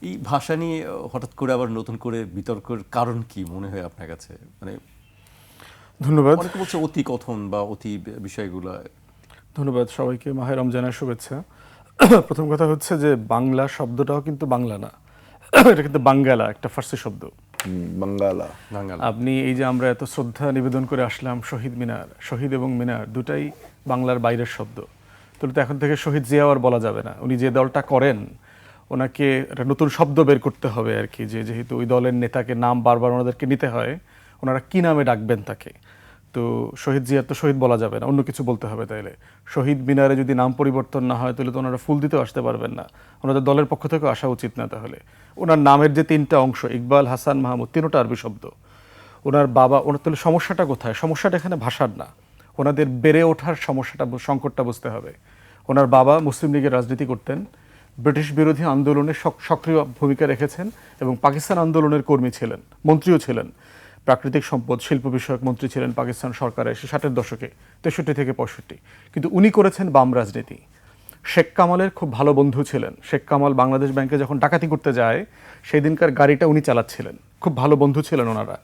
এই ভাষা নিয়ে হঠাৎ করে আবার নতুন করে বিতর্কের কারণ কি মনে হয় আপনার কাছে? মানে ধন্যবাদ। অনেকে বলছে অতি কথন বা অতি বিষয়গুলো। ধন্যবাদ সবাইকে, মাহে রমজানের শুভেচ্ছা। প্রথম কথা হচ্ছে যে বাংলা শব্দটাও কিন্তু বাংলা না, এটা কিন্তু বাঙ্গালা, একটা ফার্সি শব্দ। বাঙ্গালা। বাঙালি আপনি এই যে আমরা এত শ্রদ্ধা নিবেদন করে আসলাম শহীদ মিনার, শহীদ এবং মিনার দুটাই বাংলার বাইরের শব্দ। তো এখন থেকে শহীদ জিয়াও আর বলা যাবে না। উনি যে দলটা করেন, ওনাকে একটা নতুন শব্দ বের করতে হবে আর কি, যে যেহেতু ওই দলের নেতাকে নাম বারবার ওনাদেরকে নিতে হয়, ওনারা কি নামে ডাকবেন তাকে। তো শহীদ জিয়ার তো শহীদ বলা যাবে না, অন্য কিছু বলতে হবে। তাইলে শহীদ মিনারে যদি নাম পরিবর্তন না হয়, তাহলে তো ওনারা ফুল দিতেও আসতে পারবেন না, ওনাদের দলের পক্ষ থেকেও আসা উচিত না। তাহলে ওনার নামের যে তিনটা অংশ, ইকবাল, হাসান, মাহমুদ, তিনোটা আরবি শব্দ। ওনার বাবা, ওনার তাহলে সমস্যাটা কোথায়? সমস্যাটা এখানে ভাষার না, ওনাদের বেড়ে ওঠার সমস্যাটা, সংকটটা বুঝতে হবে। ওনার বাবা মুসলিম লীগের রাজনীতি করতেন, ব্রিটিশ বিরোধী আন্দোলনে সক্রিয় ভূমিকা রেখেছেন এবং পাকিস্তান আন্দোলনের কর্মী ছিলেন, মন্ত্রীও ছিলেন। প্রাকৃতিক সম্পদ শিল্প বিষয়ক মন্ত্রী ছিলেন পাকিস্তান সরকারে 60-এর দশকে, 63 থেকে 65। কিন্তু উনি করেছেন বাম রাজনীতি। শেখ কামালের খুব ভালো বন্ধু ছিলেন। শেখ কামাল বাংলাদেশ ব্যাংকে যখন ডাকাতি করতে যায়, সেই দিনকার গাড়িটা উনি চালাচ্ছিলেন। খুব ভালো বন্ধু ছিলেন ওনারা।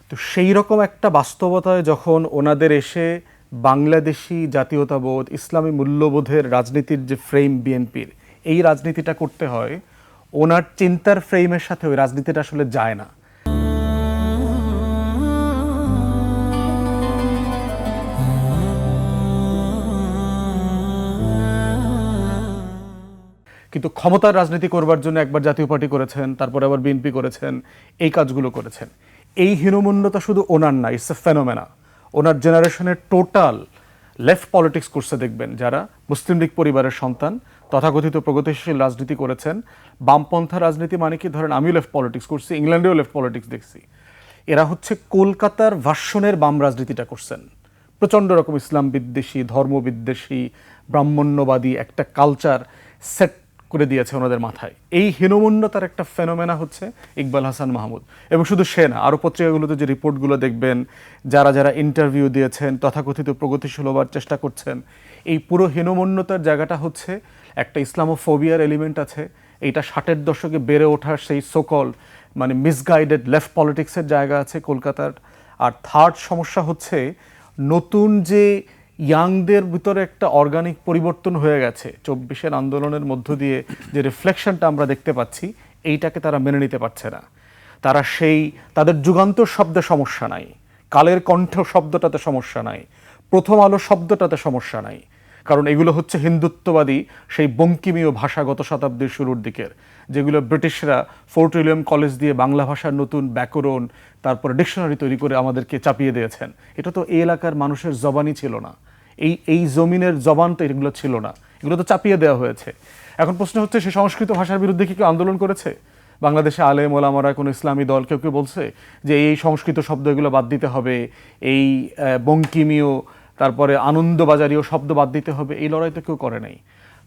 তো সেই রকম একটা বাস্তবতায় যখন ওনাদের এসে বাংলাদেশি জাতীয়তাবোধ, ইসলামী মূল্যবোধের রাজনীতির যে ফ্রেম বিএনপির, এই রাজনীতিটা করতে হয়, ওনার চিন্তার ফ্রেমের সাথে ওই রাজনীতিটা আসলে যায় না। কিন্তু ক্ষমতার রাজনীতি করবার জন্য একবার জাতীয় পার্টি করেছেন, তারপরে আবার বিএনপি করেছেন, এই কাজগুলো করেছেন। এই হীনমন্যতা শুধু ওনার না, ইটস এ ফেনোমেনা। ওনার জেনারেশনের টোটাল লেফট পলিটিক্স করছে দেখবেন, যারা মুসলিম লীগ পরিবারের সন্তান, তথাকথিত প্রগতিশীল রাজনীতি করেছেন। বামপন্থা রাজনীতি মানে কি, ধরেন আমিও লেফট পলিটিক্স করছি, ইংল্যান্ডেও লেফট পলিটিক্স দেখছি। এরা হচ্ছে কলকাতার ভার্সনের বাম রাজনীতিটা করছেন। প্রচণ্ড রকম ইসলাম বিদ্বেষী, ধর্ম বিদ্বেষী, ব্রাহ্মণ্যবাদী একটা কালচার সেট করে দিয়েছে ওনাদের মাথায়। এই হীনমন্যতার একটা ফেনোমেনা হচ্ছে ইকবাল হাসান মাহমুদ। এবং শুধু সে না, আরও পত্রিকাগুলোতে যে রিপোর্টগুলো দেখবেন, যারা যারা ইন্টারভিউ দিয়েছেন, তথাকথিত প্রগতিশীল হবার চেষ্টা করছেন, এই পুরো হীনমন্যতার জায়গাটা হচ্ছে একটা ইসলামোফোবিয়ার এলিমেন্ট আছে। এইটা 60-এর দশকে বেড়ে ওঠার সেই সোকল মানে মিসগাইডেড লেফট পলিটিক্সের জায়গা আছে কলকাতার। আর থার্ড সমস্যা হচ্ছে নতুন যে ইয়াংদের ভিতরে একটা অর্গানিক পরিবর্তন হয়ে গেছে 24-এর আন্দোলনের মধ্য দিয়ে, যে রিফ্লেকশনটা আমরা দেখতে পাচ্ছি, এইটাকে তারা মেনে নিতে পারছে না। তারা সেই, তাদের যুগান্তর শব্দে সমস্যা নাই, কালের কণ্ঠ শব্দটাতে সমস্যা নাই, প্রথম আলো শব্দটাতে সমস্যা নাই, কারণ এগুলো হচ্ছে হিন্দুত্ববাদী সেই বঙ্কিমীয় ভাষা গত শতাব্দীর শুরুর দিকের, যেগুলো ব্রিটিশরা ফোর্ট উইলিয়াম কলেজ দিয়ে বাংলা ভাষার নতুন ব্যাকরণ, তারপরে ডিকশনারি তৈরি করে আমাদেরকে চাপিয়ে দিয়েছেন। এটা তো এই এলাকার মানুষের জবানই ছিল না, এই জমিনের জবান তো এগুলো ছিল না, এগুলো তো চাপিয়ে দেওয়া হয়েছে। এখন প্রশ্ন হচ্ছে, সে সংস্কৃত ভাষার বিরুদ্ধে কি কেউ আন্দোলন করেছে? বাংলাদেশে আলেম ওলামারা, কোনো ইসলামী দল কেউ কেউ বলছে যে এই সংস্কৃত শব্দ এগুলো বাদ দিতে হবে, এই বঙ্কিমীয় তারপরে আনন্দবাজারীয় শব্দ বাদ দিতে হবে? এই লড়াই তো কেউ করে নাই।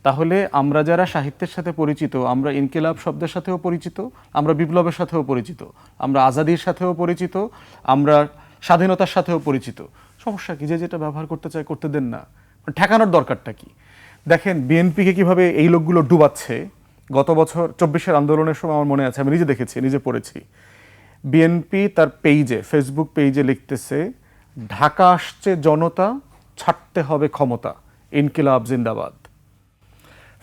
তাহলে আমরা যারা সাহিত্যের সাথে পরিচিত, আমরা ইনকিলাব শব্দের সাথেও পরিচিত, আমরা বিপ্লবের সাথেও পরিচিত, আমরা আজাদির সাথেও পরিচিত, আমরা স্বাধীনতার সাথেও পরিচিত। সমস্যা কি? যে যেটা ব্যবহার করতে চায় করতে দেন না, ঠেকানোর দরকারটা কি? দেখেন বিএনপিকে কিভাবে এই লোকগুলো ডুবাচ্ছে। গত বছর 24-এর আন্দোলনের সময় আমার মনে আছে, আমি নিজে দেখেছি, নিজে পড়েছি। বিএনপি তার পেজে, ফেসবুক পেজে লিখতেছে, ঢাকা আসছে জনতা, ছাড়তে হবে ক্ষমতা, ইনকিলাব জিন্দাবাদ,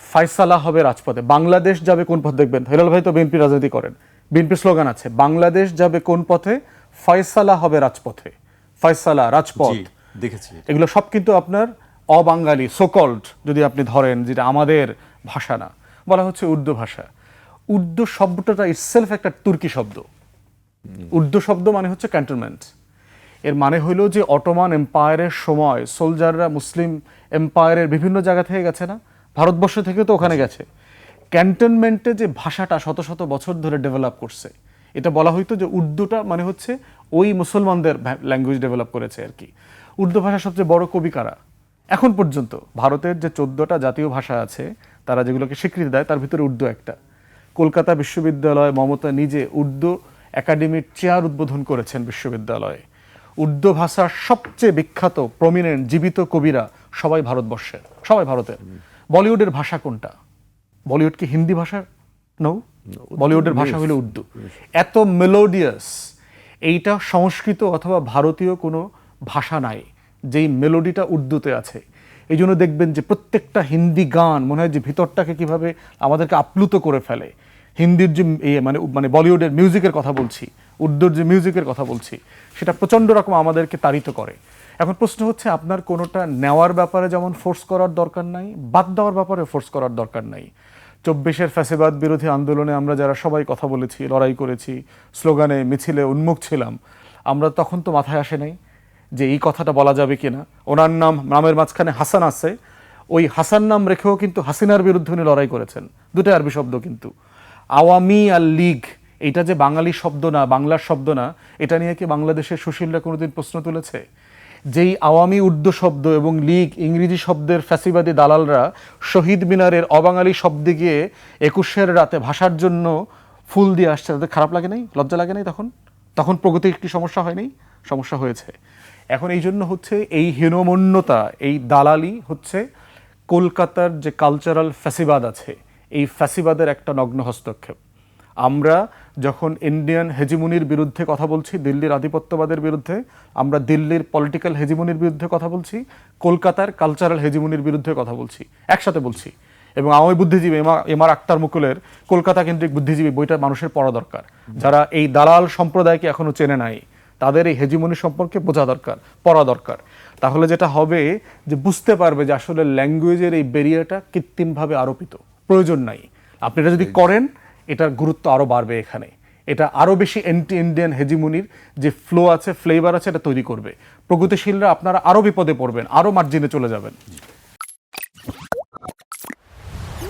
ফয়সালা হবে রাজপথে। বাংলাদেশ যাবে কোন পথে? দেখবেন হেলাল ভাই তো বিএনপি রাজনীতি করেন, বিএনপির স্লোগান আছে, বাংলাদেশ যাবে কোন পথে, ফয়সালা হবে রাজপথে। ফয়সালা, রাজপথ, দেখেছি। এগুলো সব কিন্তু আপনার অবাঙালি সোকল্ড, যদি আপনি ধরেন, যেটা আমাদের ভাষা না, বলা হচ্ছে উর্দু ভাষা। উর্দু শব্দটা ইটসেলফ একটা তুর্কি শব্দ। উর্দু শব্দ মানে হচ্ছে ক্যান্টনমেন্ট। এর মানে হইল যে অটোমান এম্পায়ারের সময় সোলজাররা মুসলিম এম্পায়ারের বিভিন্ন জায়গা থেকে গেছে না, ভারতবর্ষ থেকে তো ওখানে গেছে। ক্যান্টনমেন্টে যে ভাষাটা শত শত বছর ধরে ডেভেলপ করছে, এটা বলা হইতো যে উর্দুটা মানে হচ্ছে ওই মুসলমানদের ল্যাঙ্গুয়েজ ডেভেলপ করেছে আর কি। উর্দু ভাষা সবচেয়ে বড় কবি কারা? এখন পর্যন্ত ভারতের যে 14টা জাতীয় ভাষা আছে, তারা যেগুলোকে স্বীকৃতি দেয়, তার ভিতরে উর্দু একটা। কলকাতা বিশ্ববিদ্যালয় মমতা নিজে উর্দু একাডেমির চেয়ার উদ্বোধন করেছেন বিশ্ববিদ্যালয়ে। উর্দু ভাষার সবচেয়ে বিখ্যাত প্রমিনেন্ট জীবিত কবিরা সবাই ভারতবর্ষের, সবাই ভারতের। বলিউডের ভাষা কোনটা? বলিউড কি হিন্দি ভাষার নো, বলিউডের ভাষা হলো উর্দু। এত মেলোডিয়াস এইটা সংস্কৃত অথবা ভারতীয় কোনো ভাষা নাই যেই মেলোডিটা উর্দুতে আছে। এই জন্য দেখবেন যে প্রত্যেকটা হিন্দি গান মনে হয় যে ভিতরটাকে কিভাবে আমাদেরকে আপ্লুত করে ফেলে। হিন্দির যে মানে বলিউডের মিউজিকের কথা বলছি, উর্দুর যে মিউজিকের কথা বলছি, সেটা প্রচণ্ড রকম আমাদেরকে তাড়িত করে। এখন প্রশ্ন হচ্ছে আপনার কোনোটা নেওয়ার ব্যাপারে যেমন ফোর্স করার দরকার নাই, বাদ দেওয়ার ব্যাপারে ফোর্স করার দরকার নাই। 24-এর ফ্যাসিবাদ বিরোধী আন্দোলনে আমরা যারা সবাই কথা বলেছি, লড়াই করেছি, স্লোগানে মিছিলে উন্মুখ ছিলাম, আমরা তখন তো মাথায় আসে নাই যে এই কথাটা বলা যাবে কিনা। ওনার নামের মাঝখানে হাসান আছে, ওই হাসান নাম রেখেও কিন্তু হাসিনার বিরুদ্ধে উনি লড়াই করেছেন। দুটো আরবি শব্দ কিন্তু। আওয়ামী আর লীগ, এইটা যে বাঙালি শব্দ না, বাংলার শব্দ না, এটা নিয়ে কি বাংলাদেশের সুশীলরা কোনোদিন প্রশ্ন তুলেছে? যেই আওয়ামী উর্দু শব্দ এবং লীগ ইংরেজি শব্দের ফ্যাসিবাদী দালালরা শহীদ মিনারের অবাঙালি শব্দে গিয়ে 21-এর রাতে ভাষার জন্য ফুল দিয়ে আসছে, তাদের খারাপ লাগে নাই, লজ্জা লাগে নাই? তখন প্রগতির কি সমস্যা হয় নাই? সমস্যা হয়েছে। এখন এই জন্য হচ্ছে এই হীনমন্যতা, এই দালালি হচ্ছে কলকাতার যে কালচারাল ফ্যাসিবাদ আছে, এই ফ্যাসিবাদের একটা নগ্ন হস্তক্ষেপ। আমরা যখন ইন্ডিয়ান হেজিমনির বিরুদ্ধে কথা বলছি, দিল্লির আধিপত্যবাদের বিরুদ্ধে, আমরা দিল্লির পলিটিক্যাল হেজিমনির বিরুদ্ধে কথা বলছি, কলকাতার কালচারাল হেজিমনির বিরুদ্ধে কথা বলছি, একসাথে বলছি। এবং আমি বুদ্ধিজীবী এমআর আক্তার মুকুলের কলকাতা কেন্দ্রিক বুদ্ধিজীবী বইটা মানুষের পড়া দরকার। যারা এই দালাল সম্প্রদায়কে এখনো চেনে নাই, তাদের এই হেজিমনি সম্পর্কে বোঝা দরকার, পড়া দরকার। তাহলে যেটা হবে যে বুঝতে পারবে যে আসলে ল্যাঙ্গুয়েজের এই ব্যারিয়ারটা কৃত্রিমভাবে আরোপিত, প্রয়োজন নাই। আপনি এটা যদি করেন, এটার গুরুত্ব আরও বাড়বে। এখানে এটা আরও বেশি অ্যান্টি ইন্ডিয়ান হেজিমনির যে ফ্লো আছে, ফ্লেভার আছে, এটা তৈরি করবে। প্রগতিশীলরা আপনারা আরও বিপদে পড়বেন, আরও মার্জিনে চলে যাবেন।